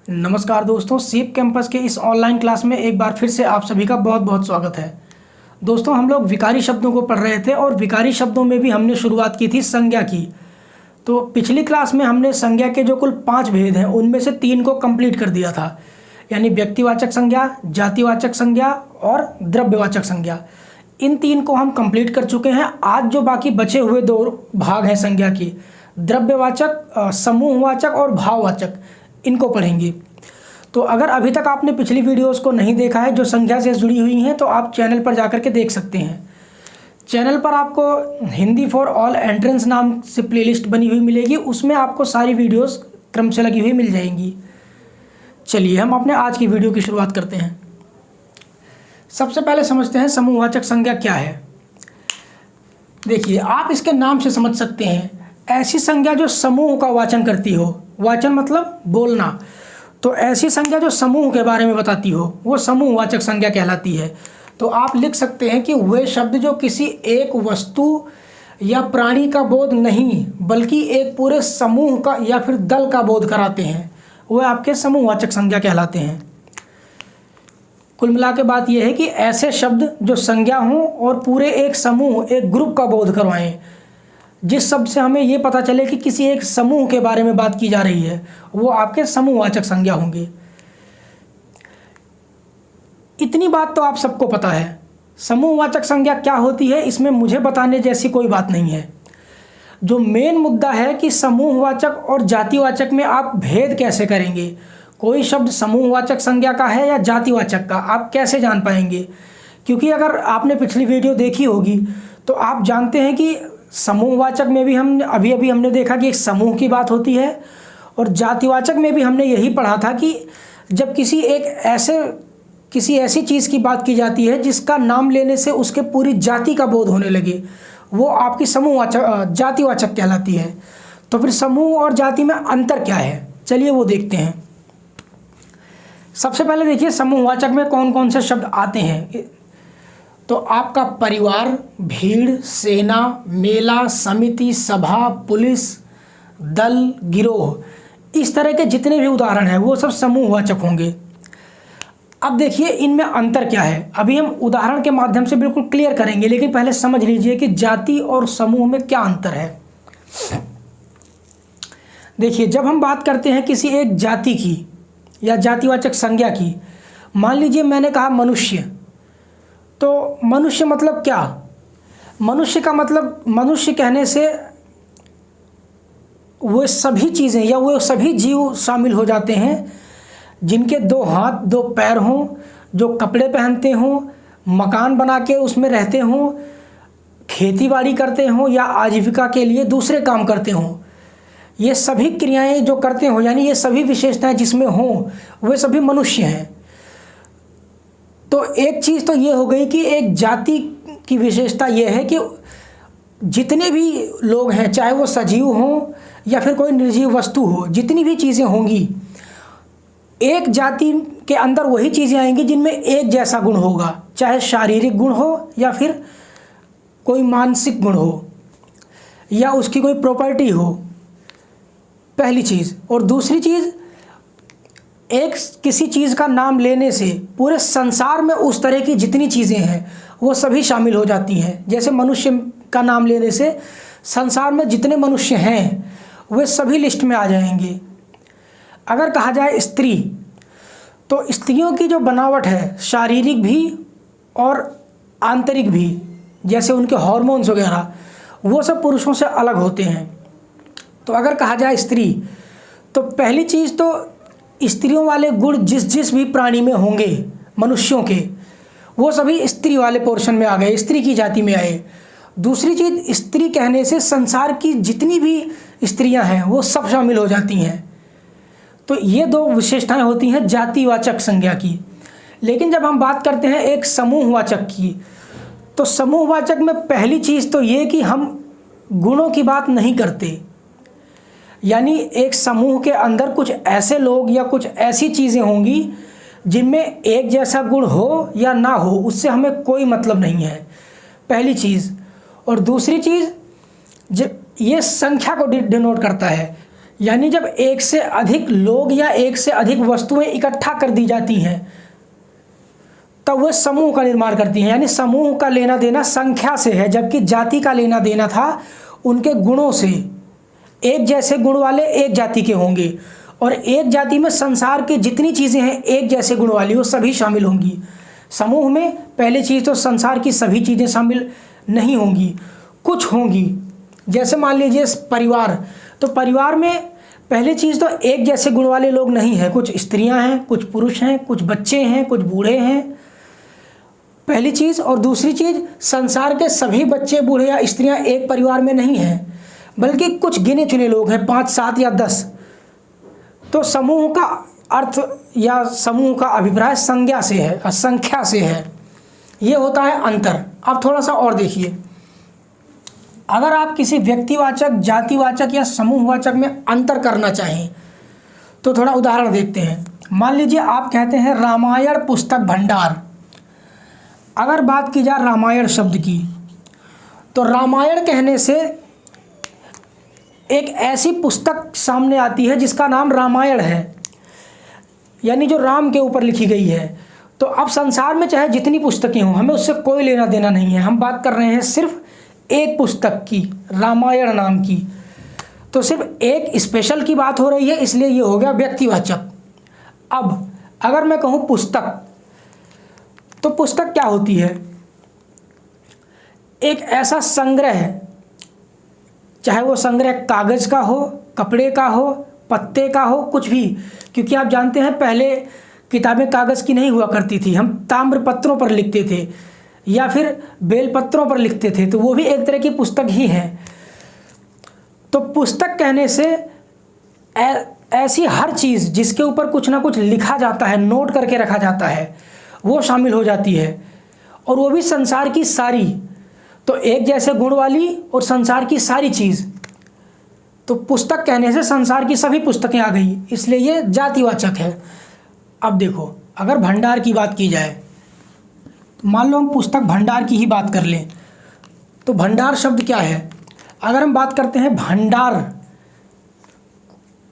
नमस्कार दोस्तों, सीप कैंपस के इस ऑनलाइन क्लास में एक बार फिर से आप सभी का बहुत बहुत स्वागत है। दोस्तों, हम लोग विकारी शब्दों को पढ़ रहे थे और विकारी शब्दों में भी हमने शुरुआत की थी संज्ञा की। तो पिछली क्लास में हमने संज्ञा के जो कुल 5 भेद हैं उनमें से 3 को कंप्लीट कर दिया था, यानी व्यक्तिवाचक संज्ञा, जातिवाचक संज्ञा और द्रव्यवाचक संज्ञा। इन 3 को हम कंप्लीट कर चुके हैं। आज जो बाकी बचे हुए 2 भाग हैं संज्ञा की, द्रव्यवाचक, समूहवाचक और भाववाचक, इनको पढ़ेंगे। तो अगर अभी तक आपने पिछली वीडियोस को नहीं देखा है जो संज्ञा से जुड़ी हुई हैं, तो आप चैनल पर जाकर के देख सकते हैं। चैनल पर आपको हिंदी फॉर ऑल एंट्रेंस नाम से प्लेलिस्ट बनी हुई मिलेगी, उसमें आपको सारी वीडियोस क्रम से लगी हुई मिल जाएंगी। चलिए हम अपने आज की वीडियो की शुरुआत करते हैं। सबसे पहले समझते हैं समूहवाचक संज्ञा क्या है। देखिए, आप इसके नाम से समझ सकते हैं, ऐसी संज्ञा जो समूह का वाचन करती हो। वाचन मतलब बोलना। तो ऐसी संज्ञा जो समूह के बारे में बताती हो वो समूहवाचक संज्ञा कहलाती है। तो आप लिख सकते हैं कि वे शब्द जो किसी एक वस्तु या प्राणी का बोध नहीं बल्कि एक पूरे समूह का या फिर दल का बोध कराते हैं, वे आपके समूहवाचक संज्ञा कहलाते हैं। कुल मिला के बात यह है कि ऐसे शब्द जो संज्ञा हों और पूरे एक समूह, एक ग्रुप का बोध करवाएं। जिस शब्द से हमें ये पता चले कि किसी एक समूह के बारे में बात की जा रही है, वो आपके समूहवाचक संज्ञा होंगे। इतनी बात तो आप सबको पता है। समूहवाचक संज्ञा क्या होती है, इसमें मुझे बताने जैसी कोई बात नहीं है। जो मेन मुद्दा है कि समूहवाचक और जातिवाचक में आप भेद कैसे करेंगे। कोई शब्द समूहवाचक संज्ञा का है या जातिवाचक का, आप कैसे जान पाएंगे। क्योंकि अगर आपने पिछली वीडियो देखी होगी तो आप जानते हैं कि समूहवाचक में भी हमने देखा कि एक समूह की बात होती है, और जातिवाचक में भी हमने यही पढ़ा था कि जब किसी ऐसी चीज़ की बात की जाती है जिसका नाम लेने से उसके पूरी जाति का बोध होने लगे, वो आपकी समूहवाचक जातिवाचक कहलाती है। तो फिर समूह और जाति में अंतर क्या है, चलिए वो देखते हैं। सबसे पहले देखिए समूहवाचक में कौन कौन से शब्द आते हैं। तो आपका परिवार, भीड़, सेना, मेला, समिति, सभा, पुलिस, दल, गिरोह, इस तरह के जितने भी उदाहरण हैं वो सब समूहवाचक होंगे। अब देखिए इनमें अंतर क्या है, अभी हम उदाहरण के माध्यम से बिल्कुल क्लियर करेंगे, लेकिन पहले समझ लीजिए कि जाति और समूह में क्या अंतर है। देखिए, जब हम बात करते हैं किसी एक जाति की या जातिवाचक संज्ञा की, मान लीजिए मैंने कहा मनुष्य, तो मनुष्य मतलब क्या। मनुष्य का मतलब, मनुष्य कहने से वो सभी चीज़ें या वो सभी जीव शामिल हो जाते हैं जिनके 2 हाथ 2 पैर हों, जो कपड़े पहनते हों, मकान बना के उसमें रहते हों, खेतीबाड़ी करते हों या आजीविका के लिए दूसरे काम करते हों। ये सभी क्रियाएं जो करते हों, यानी ये सभी विशेषताएं जिसमें हों, वे सभी मनुष्य हैं। तो एक चीज़ तो ये हो गई कि एक जाति की विशेषता ये है कि जितने भी लोग हैं, चाहे वो सजीव हों या फिर कोई निर्जीव वस्तु हो, जितनी भी चीज़ें होंगी, एक जाति के अंदर वही चीज़ें आएंगी जिनमें एक जैसा गुण होगा, चाहे शारीरिक गुण हो या फिर कोई मानसिक गुण हो या उसकी कोई प्रॉपर्टी हो, पहली चीज़। और दूसरी चीज़, एक किसी चीज़ का नाम लेने से पूरे संसार में उस तरह की जितनी चीज़ें हैं वो सभी शामिल हो जाती हैं। जैसे मनुष्य का नाम लेने से संसार में जितने मनुष्य हैं वे सभी लिस्ट में आ जाएंगे। अगर कहा जाए स्त्री, तो स्त्रियों की जो बनावट है, शारीरिक भी और आंतरिक भी, जैसे उनके हार्मोन्स वगैरह, वो सब पुरुषों से अलग होते हैं। तो अगर कहा जाए स्त्री, तो पहली चीज़ तो स्त्रियों वाले गुण जिस भी प्राणी में होंगे, मनुष्यों के, वो सभी स्त्री वाले पोर्शन में आ गए, स्त्री की जाति में आए। दूसरी चीज़, स्त्री कहने से संसार की जितनी भी स्त्रियां हैं वो सब शामिल हो जाती हैं। तो ये 2 विशेषताएं होती हैं जातिवाचक संज्ञा की। लेकिन जब हम बात करते हैं एक समूहवाचक की, तो समूहवाचक में पहली चीज़ तो ये कि हम गुणों की बात नहीं करते, यानी एक समूह के अंदर कुछ ऐसे लोग या कुछ ऐसी चीज़ें होंगी जिनमें एक जैसा गुण हो या ना हो, उससे हमें कोई मतलब नहीं है, पहली चीज़। और दूसरी चीज़, ये संख्या को डिनोट करता है यानी जब एक से अधिक लोग या एक से अधिक वस्तुएं इकट्ठा कर दी जाती हैं तब वह समूह का निर्माण करती हैं। यानी समूह का लेना देना संख्या से है, जबकि जाति का लेना देना था उनके गुणों से। एक जैसे गुण वाले एक जाति के होंगे, और एक जाति में संसार की जितनी चीज़ें हैं एक जैसे गुण वाली वो सभी शामिल होंगी। समूह में पहली चीज़ तो संसार की सभी चीज़ें शामिल नहीं होंगी, कुछ होंगी। जैसे मान लीजिए परिवार, तो परिवार में पहली चीज़ तो एक जैसे गुण वाले लोग नहीं हैं, कुछ स्त्रियां हैं, कुछ पुरुष हैं, कुछ बच्चे हैं, कुछ बूढ़े हैं, पहली चीज़। और दूसरी चीज़, संसार के सभी बच्चे, बूढ़े या स्त्रियां एक परिवार में नहीं हैं, बल्कि कुछ गिने चुने लोग हैं, 5, 7 या 10। तो समूह का अर्थ या समूह का अभिप्राय संज्ञा से है, संख्या से है। ये होता है अंतर। अब थोड़ा सा और देखिए, अगर आप किसी व्यक्तिवाचक, जातिवाचक या समूहवाचक में अंतर करना चाहें तो थोड़ा उदाहरण देखते हैं। मान लीजिए आप कहते हैं रामायण पुस्तक भंडार। अगर बात की जाए रामायण शब्द की, तो रामायण कहने से एक ऐसी पुस्तक सामने आती है जिसका नाम रामायण है, यानी जो राम के ऊपर लिखी गई है। तो अब संसार में चाहे जितनी पुस्तकें हों, हमें उससे कोई लेना देना नहीं है। हम बात कर रहे हैं सिर्फ एक पुस्तक की, रामायण नाम की। तो सिर्फ एक स्पेशल की बात हो रही है, इसलिए ये हो गया व्यक्तिवाचक। अब अगर मैं कहूँ पुस्तक, तो पुस्तक क्या होती है? एक ऐसा संग्रह, चाहे वो संग्रह कागज़ का हो, कपड़े का हो, पत्ते का हो, कुछ भी। क्योंकि आप जानते हैं पहले किताबें कागज़ की नहीं हुआ करती थी, हम ताम्र पत्रों पर लिखते थे या फिर बेलपत्रों पर लिखते थे, तो वो भी एक तरह की पुस्तक ही है। तो पुस्तक कहने से ऐसी हर चीज़ जिसके ऊपर कुछ ना कुछ लिखा जाता है, नोट करके रखा जाता है, वो शामिल हो जाती है, और वो भी संसार की सारी। तो एक जैसे गुण वाली और संसार की सारी चीज़। तो पुस्तक कहने से संसार की सभी पुस्तकें आ गई, इसलिए ये जातिवाचक है। अब देखो, अगर भंडार की बात की जाए, मान लो हम पुस्तक भंडार की ही बात कर लें, तो भंडार शब्द क्या है? अगर हम बात करते हैं भंडार,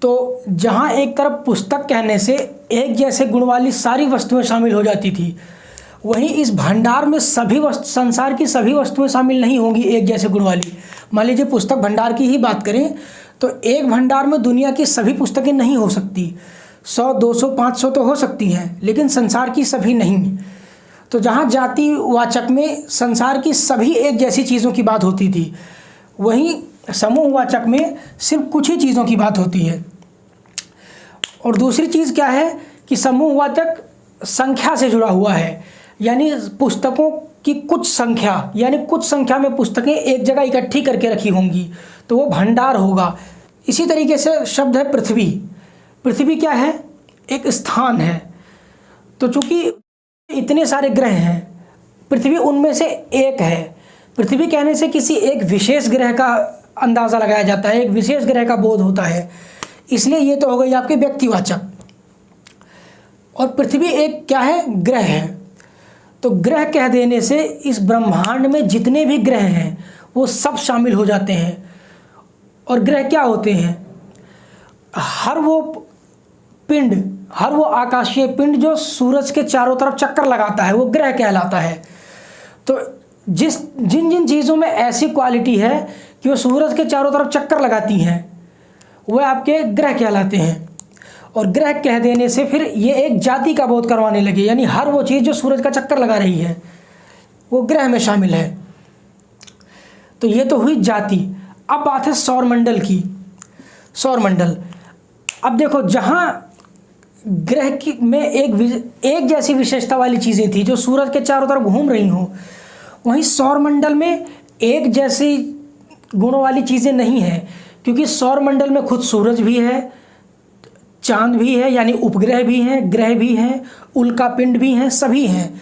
तो जहाँ एक तरफ पुस्तक कहने से एक जैसे गुण वाली सारी वस्तुएं शामिल हो जाती थी, वहीं इस भंडार में सभी संसार की सभी वस्तुएं शामिल नहीं होंगी एक जैसे गुण वाली। मान लीजिए पुस्तक भंडार की ही बात करें तो एक भंडार में दुनिया की सभी पुस्तकें नहीं हो सकती, 100, 200, 500 तो हो सकती हैं, लेकिन संसार की सभी नहीं। तो जहाँ जातिवाचक में संसार की सभी एक जैसी चीज़ों की बात होती थी, वहीं समूहवाचक में सिर्फ कुछ ही चीज़ों की बात होती है। और दूसरी चीज़ क्या है कि समूहवाचक संख्या से जुड़ा हुआ है, यानी पुस्तकों की कुछ संख्या, यानी कुछ संख्या में पुस्तकें एक जगह इकट्ठी करके रखी होंगी, तो वो भंडार होगा। इसी तरीके से शब्द है पृथ्वी। पृथ्वी क्या है? एक स्थान है। तो चूंकि इतने सारे ग्रह हैं, पृथ्वी उनमें से एक है। पृथ्वी कहने से किसी एक विशेष ग्रह का अंदाज़ा लगाया जाता है, एक विशेष ग्रह का बोध होता है, इसलिए ये तो हो गई आपके व्यक्तिवाचक। और पृथ्वी एक क्या है? ग्रह है। तो ग्रह कह देने से इस ब्रह्मांड में जितने भी ग्रह हैं वो सब शामिल हो जाते हैं। और ग्रह क्या होते हैं? हर वो पिंड, हर वो आकाशीय पिंड जो सूरज के चारों तरफ चक्कर लगाता है, वो ग्रह कहलाता है। तो जिन जिन चीज़ों में ऐसी क्वालिटी है कि वो सूरज के चारों तरफ चक्कर लगाती हैं, वह आपके ग्रह कहलाते हैं। और ग्रह कह देने से फिर ये एक जाति का बोध करवाने लगे, यानी हर वो चीज़ जो सूरज का चक्कर लगा रही है वो ग्रह में शामिल है। तो ये तो हुई जाति। अब बात है सौरमंडल की। सौरमंडल, अब देखो, जहाँ ग्रह की में एक जैसी विशेषता वाली चीज़ें थी जो सूरज के चारों तरफ घूम रही हों, वहीं सौरमंडल में एक जैसी गुणों वाली चीज़ें नहीं हैं, क्योंकि सौरमंडल में खुद सूरज भी है, चांद भी है, यानी उपग्रह भी हैं, ग्रह भी हैं, उल्कापिंड भी हैं, सभी हैं।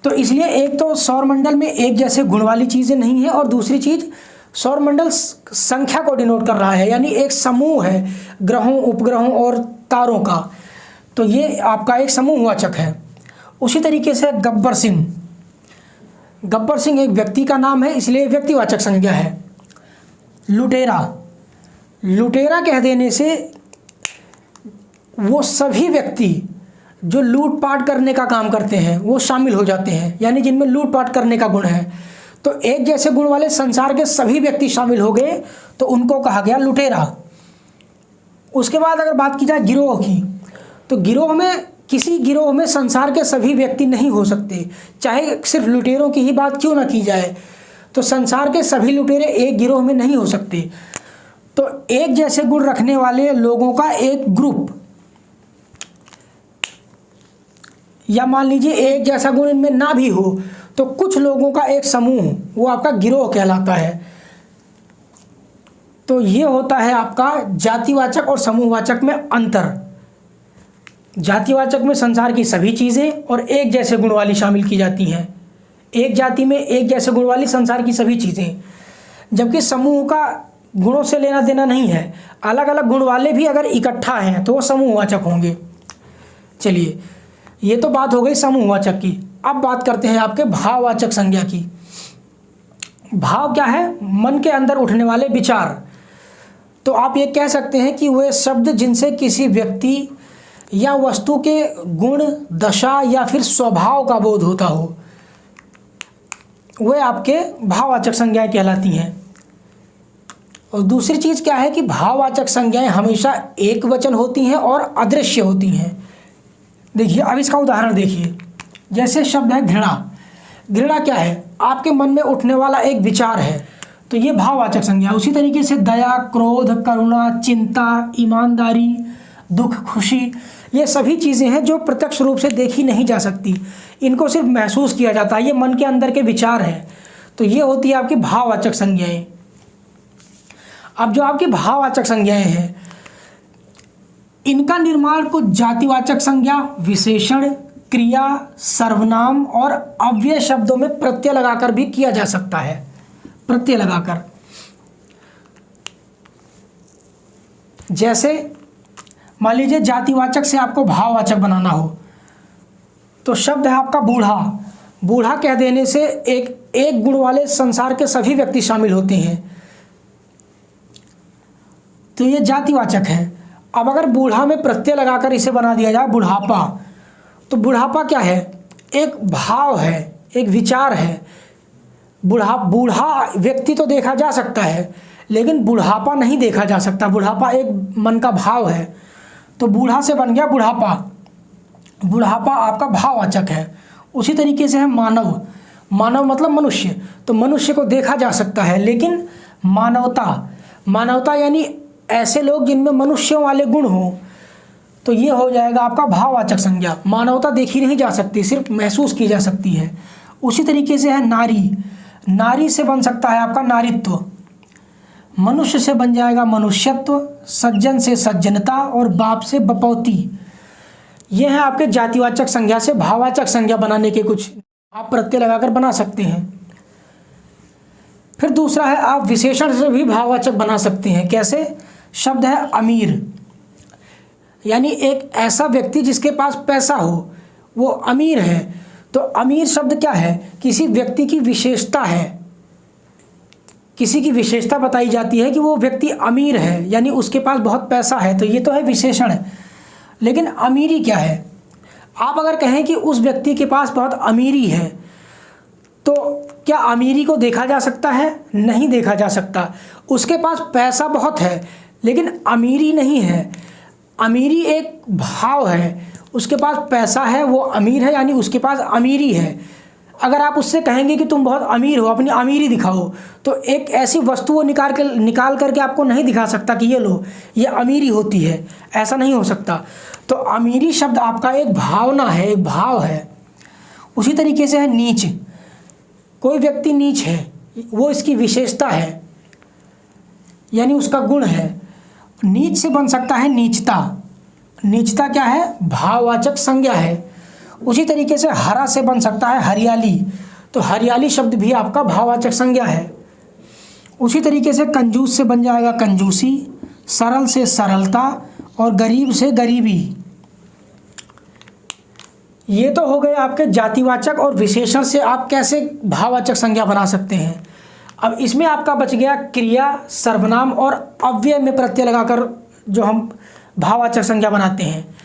तो इसलिए एक तो सौरमंडल में एक जैसे गुण वाली चीज़ें नहीं हैं, और दूसरी चीज़ सौरमंडल संख्या को डिनोट कर रहा है, यानी एक समूह है ग्रहों, उपग्रहों और तारों का। तो ये आपका एक समूहवाचक है। उसी तरीके से गब्बर सिंह, गब्बर सिंह एक व्यक्ति का नाम है, इसलिए व्यक्तिवाचक संज्ञा है। लुटेरा, लुटेरा कह देने से वो सभी व्यक्ति जो लूटपाट करने का काम करते हैं वो शामिल हो जाते हैं, यानी जिनमें लूटपाट करने का गुण है। तो एक जैसे गुण वाले संसार के सभी व्यक्ति शामिल हो गए तो उनको कहा गया लुटेरा। उसके बाद अगर बात की जाए गिरोह की, तो किसी गिरोह में संसार के सभी व्यक्ति नहीं हो सकते, चाहे सिर्फ लुटेरों की ही बात क्यों ना की जाए, तो संसार के सभी लुटेरे एक गिरोह में नहीं हो सकते। तो एक जैसे गुण रखने वाले लोगों का एक ग्रुप, या मान लीजिए एक जैसा गुण इनमें ना भी हो तो कुछ लोगों का एक समूह, वो आपका गिरोह कहलाता है। तो ये होता है आपका जातिवाचक और समूहवाचक में अंतर। जातिवाचक में संसार की सभी चीज़ें और एक जैसे गुण वाली शामिल की जाती हैं, एक जाति में एक जैसे गुण वाली संसार की सभी चीज़ें। जबकि समूह का गुणों से लेना देना नहीं है, अलग अलग गुण वाले भी अगर इकट्ठा हैं तो वो समूहवाचक होंगे। चलिए, ये तो बात हो गई समूहवाचक की। अब बात करते हैं आपके भाववाचक संज्ञा की। भाव क्या है? मन के अंदर उठने वाले विचार। तो आप ये कह सकते हैं कि वे शब्द जिनसे किसी व्यक्ति या वस्तु के गुण, दशा या फिर स्वभाव का बोध होता हो, वे आपके भाववाचक संज्ञाएं कहलाती हैं। और दूसरी चीज़ क्या है कि भाववाचक संज्ञाएं हमेशा एक वचन होती हैं और अदृश्य होती हैं। देखिए, अब इसका उदाहरण देखिए। जैसे शब्द है घृणा। घृणा क्या है? आपके मन में उठने वाला एक विचार है, तो ये भाववाचक संज्ञा। उसी तरीके से दया, क्रोध, करुणा, चिंता, ईमानदारी, दुख, खुशी, ये सभी चीज़ें हैं जो प्रत्यक्ष रूप से देखी नहीं जा सकती, इनको सिर्फ महसूस किया जाता है। ये मन के अंदर के विचार हैं, तो ये होती है आपकी भाववाचक संज्ञाएं। अब जो आपकी भाववाचक संज्ञाएं हैं, इनका निर्माण कुछ जातिवाचक संज्ञा, विशेषण, क्रिया, सर्वनाम और अव्यय शब्दों में प्रत्यय लगाकर भी किया जा सकता है। प्रत्यय लगाकर, जैसे मान लीजिए जातिवाचक से आपको भाववाचक बनाना हो, तो शब्द है आपका बूढ़ा। बूढ़ा कह देने से एक गुण वाले संसार के सभी व्यक्ति शामिल होते हैं, तो ये जातिवाचक है। अब अगर बूढ़ा में प्रत्यय लगाकर इसे बना दिया जाए बुढ़ापा, तो बुढ़ापा क्या है? एक भाव है, एक विचार है। बूढ़ा व्यक्ति तो देखा जा सकता है, लेकिन बुढ़ापा नहीं देखा जा सकता। बुढ़ापा एक मन का भाव है, तो बूढ़ा से बन गया बुढ़ापा। बुढ़ापा आपका भाववाचक है। उसी तरीके से है मानव। मानव मतलब मनुष्य, तो मनुष्य को देखा जा सकता है, लेकिन मानवता यानी ऐसे लोग जिनमें मनुष्यों वाले गुण हों, तो ये हो जाएगा आपका भाववाचक संज्ञा। मानवता देखी नहीं जा सकती, सिर्फ महसूस की जा सकती है। उसी तरीके से है नारी। नारी से बन सकता है आपका नारीत्व। मनुष्य से बन जाएगा मनुष्यत्व, सज्जन से सज्जनता और बाप से बपौती। ये है आपके जातिवाचक संज्ञा से भाववाचक संज्ञा बनाने के कुछ आप प्रत्यय लगाकर बना सकते हैं। फिर दूसरा है आप विशेषण से भी भाववाचक बना सकते हैं। कैसे? शब्द है अमीर, यानी एक ऐसा व्यक्ति जिसके पास पैसा हो, वो अमीर है। तो अमीर शब्द क्या है? किसी व्यक्ति की विशेषता है, किसी की विशेषता बताई जाती है कि वो व्यक्ति अमीर है, यानी उसके पास बहुत पैसा है, तो ये तो है विशेषण। लेकिन अमीरी क्या है? आप अगर कहें कि उस व्यक्ति के पास बहुत अमीरी है, तो क्या अमीरी को देखा जा सकता है? नहीं देखा जा सकता। उसके पास पैसा बहुत है, लेकिन अमीरी नहीं है। अमीरी एक भाव है। उसके पास पैसा है, वो अमीर है, यानी उसके पास अमीरी है। अगर आप उससे कहेंगे कि तुम बहुत अमीर हो, अपनी अमीरी दिखाओ, तो एक ऐसी वस्तु वो निकाल करके आपको नहीं दिखा सकता कि ये लो, ये अमीरी होती है, ऐसा नहीं हो सकता। तो अमीरी शब्द आपका एक भावना है, एक भाव है। उसी तरीके से है नीच। कोई व्यक्ति नीच है, वो इसकी विशेषता है, यानी उसका गुण है। नीच से बन सकता है नीचता। नीचता क्या है? भाववाचक संज्ञा है। उसी तरीके से हरा से बन सकता है हरियाली, तो हरियाली शब्द भी आपका भाववाचक संज्ञा है। उसी तरीके से कंजूस से बन जाएगा कंजूसी, सरल से सरलता और गरीब से गरीबी। ये तो हो गए आपके जातिवाचक और विशेषण से आप कैसे भाववाचक संज्ञा बना सकते हैं। अब इसमें आपका बच गया क्रिया, सर्वनाम और अव्यय में प्रत्यय लगाकर जो हम भाववाचक संज्ञा बनाते हैं।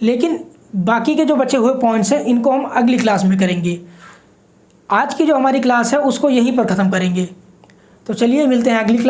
लेकिन बाकी के जो बचे हुए पॉइंट्स हैं इनको हम अगली क्लास में करेंगे। आज की जो हमारी क्लास है उसको यहीं पर ख़त्म करेंगे। तो चलिए मिलते हैं अगली क्लास।